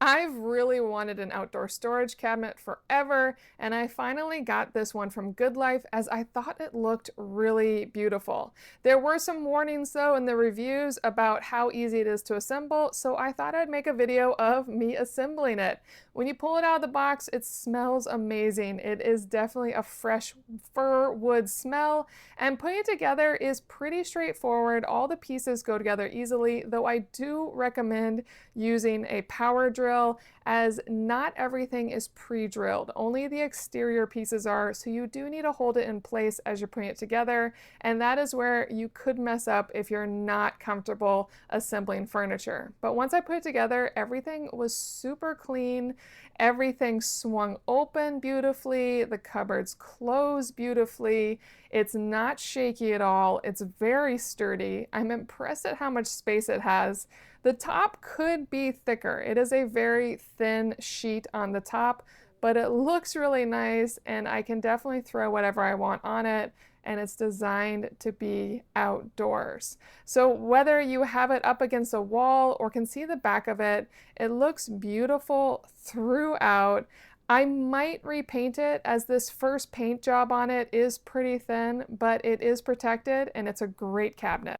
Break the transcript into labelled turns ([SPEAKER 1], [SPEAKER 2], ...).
[SPEAKER 1] I've really wanted an outdoor storage cabinet forever, and I finally got this one from GoodLife as I thought it looked really beautiful. There were some warnings though in the reviews about how easy it is to assemble, so I thought I'd make a video of me assembling it. When you pull it out of the box, it smells amazing. It is definitely a fresh fir wood smell, and putting it together is pretty straightforward. All the pieces go together easily, though I do recommend using a power drill as not everything is pre-drilled. Only the exterior pieces are, so you do need to hold it in place as you're putting it together, and that is where you could mess up if you're not comfortable assembling furniture. But once I put it together, everything was super clean. Everything swung open beautifully. The cupboards closed beautifully. It's not shaky at all. It's very sturdy. I'm impressed at how much space it has. The top could be thicker. It is a very thin sheet on the top, but it looks really nice, and I can definitely throw whatever I want on it, and it's designed to be outdoors. So whether you have it up against a wall or can see the back of it, it looks beautiful throughout. I might repaint it as this first paint job on it is pretty thin, but it is protected and it's a great cabinet.